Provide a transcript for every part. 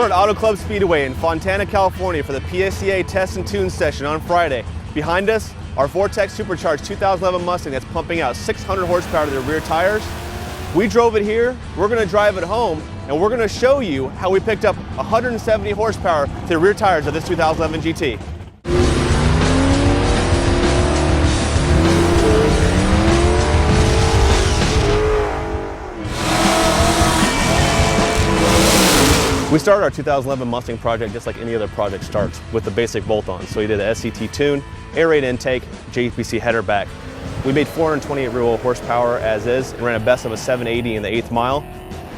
We're at Auto Club Speedway in Fontana, California for the PSCA Test and Tune session on Friday. Behind us, our Vortech Supercharged 2011 Mustang that's pumping out 600 horsepower to the rear tires. We drove it here, we're going to drive it home, and we're going to show you how we picked up 170 horsepower to the rear tires of this 2011 GT. We started our 2011 Mustang project just like any other project starts, with the basic bolt-ons. So we did a SCT tune, air rate intake, JPC header back. We made 428 real horsepower as is, and ran a best of a 780 in the 8th mile.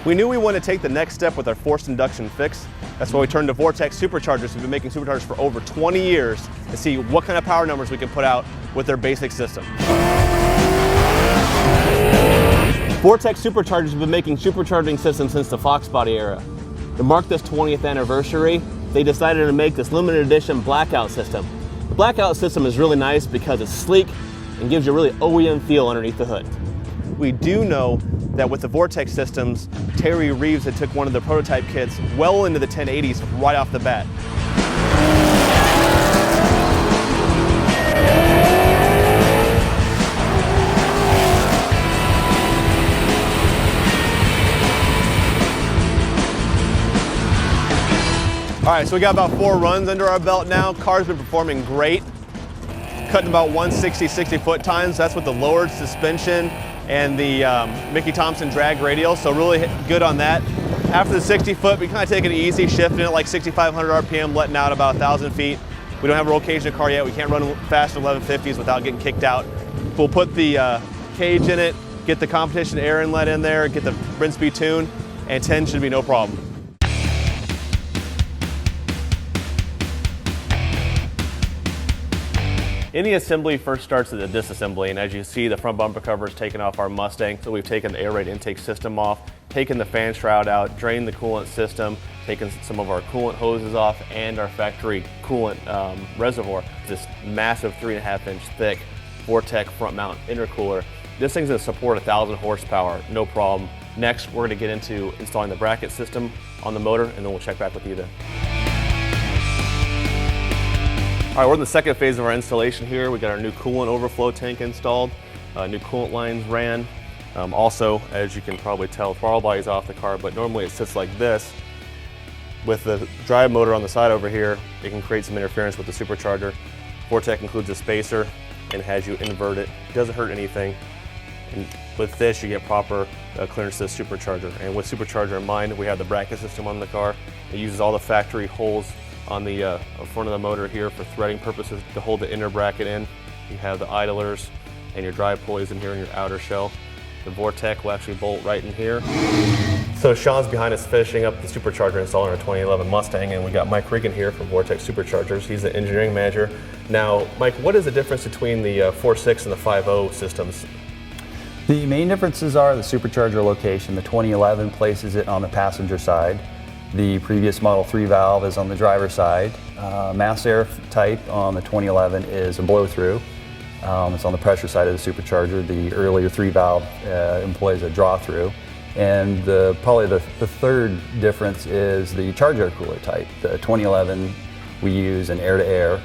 We knew we wanted to take the next step with our forced induction fix. That's why we turned to Vortech Superchargers. We've been making superchargers for over 20 years to see what kind of power numbers we can put out with their basic system. Vortech Superchargers have been making supercharging systems since the Fox body era. To mark this 20th anniversary, they decided to make this limited edition blackout system. The blackout system is really nice because it's sleek and gives you a really OEM feel underneath the hood. We do know that with the Vortech systems, Terry Reeves had took one of the prototype kits well into the 1080s right off the bat. All right, so we got about 4 runs under our belt now. Car's been performing great. Cutting about 160 60-foot times. That's with the lowered suspension and the Mickey Thompson drag radial, so really good on that. After the 60-foot, we kind of take it easy, shifting it like 6,500 RPM, letting out about 1,000 feet. We don't have a roll cage in the car yet. We can't run faster than 1150s without getting kicked out. We'll put the cage in it, get the competition air inlet in there, get the Brinsby tune, and 10 should be no problem. Any assembly first starts at the disassembly, and as you see, the front bumper cover is taken off our Mustang. So we've taken the air rate intake system off, taken the fan shroud out, drained the coolant system, taken some of our coolant hoses off, and our factory coolant reservoir. This massive 3.5-inch thick Vortech front mount intercooler. This thing's gonna support 1,000 horsepower, no problem. Next, we're gonna get into installing the bracket system on the motor, and then we'll check back with you then. All right, we're in the second phase of our installation here. We got our new coolant overflow tank installed, new coolant lines ran. Also, as you can probably tell, throttle body's off the car, but normally it sits like this. With the drive motor on the side over here, it can create some interference with the supercharger. Vortech includes a spacer and has you invert it. It doesn't hurt anything. And with this, you get proper clearance to the supercharger. And with supercharger in mind, we have the bracket system on the car. It uses all the factory holes on the front of the motor here for threading purposes to hold the inner bracket in. You have the idlers and your drive pulleys in here in your outer shell. The Vortech will actually bolt right in here. So Sean's behind us finishing up the supercharger install on our 2011 Mustang, and we got Mike Reagan here from Vortech Superchargers. He's the engineering manager. Now, Mike, what is the difference between the 4.6 and the 5.0 systems? The main differences are the supercharger location. The 2011 places it on the passenger side. The previous Model 3 valve is on the driver's side. Mass air type on the 2011 is a blow-through. It's on the pressure side of the supercharger. The earlier 3 valve employs a draw-through. And probably the third difference is the charge air cooler type. The 2011, we use an air-to-air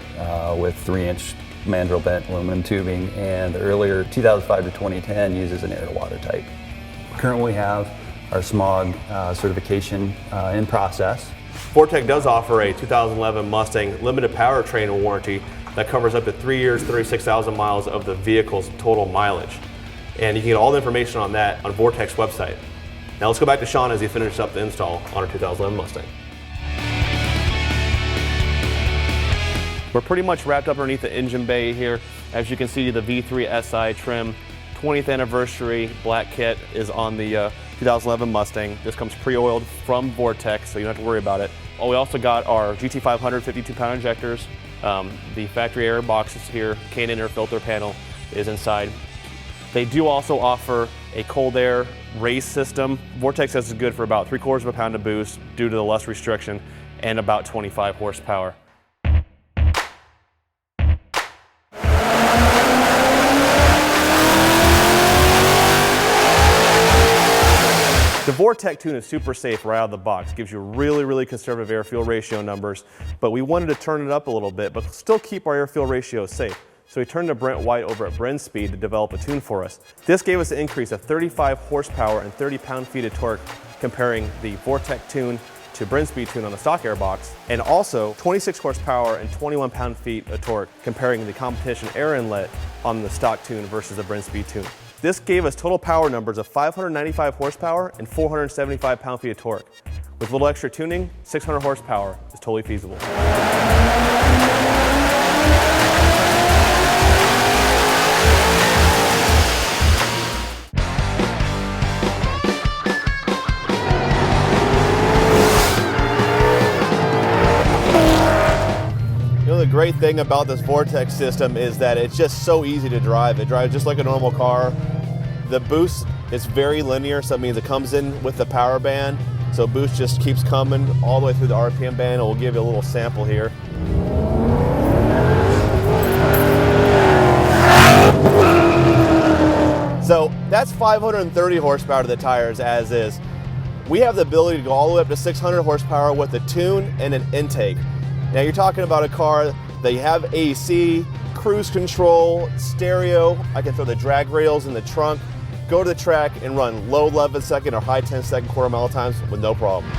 with 3-inch mandrel bent aluminum tubing, and the earlier 2005 to 2010 uses an air-to-water type. Currently we have our smog certification in process. Vortech does offer a 2011 Mustang limited powertrain warranty that covers up to 3 years, 36,000 miles of the vehicle's total mileage. And you can get all the information on that on Vortech's website. Now let's go back to Sean as he finishes up the install on our 2011 Mustang. We're pretty much wrapped up underneath the engine bay here. As you can see, the V3 SI trim, 20th anniversary black kit is on the 2011 Mustang. This comes pre-oiled from Vortech, so you don't have to worry about it. We also got our GT500 52-pound injectors. The factory air boxes here, K&N air filter panel is inside. They do also offer a cold air race system. Vortech says it's good for about 3/4 of a pound of boost due to the less restriction and about 25 horsepower. The Vortech tune is super safe right out of the box. Gives you really conservative air-fuel ratio numbers, but we wanted to turn it up a little bit, but still keep our air-fuel ratio safe. So we turned to Brent White over at Brent Speed to develop a tune for us. This gave us an increase of 35 horsepower and 30 pound-feet of torque comparing the Vortech tune to Brent Speed tune on the stock airbox, and also 26 horsepower and 21 pound-feet of torque comparing the competition air inlet on the stock tune versus the Brent Speed tune. This gave us total power numbers of 595 horsepower and 475 pound-feet of torque. With a little extra tuning, 600 horsepower is totally feasible. The great thing about this Vortech system is that it's just so easy to drive. It drives just like a normal car. The boost is very linear, so that means it comes in with the power band. So boost just keeps coming all the way through the RPM band, and we'll give you a little sample here. So that's 530 horsepower to the tires as is. We have the ability to go all the way up to 600 horsepower with a tune and an intake. Now you're talking about a car that you have AC, cruise control, stereo. I can throw the drag rails in the trunk, go to the track and run low 11 second or high 10 second quarter mile times with no problem.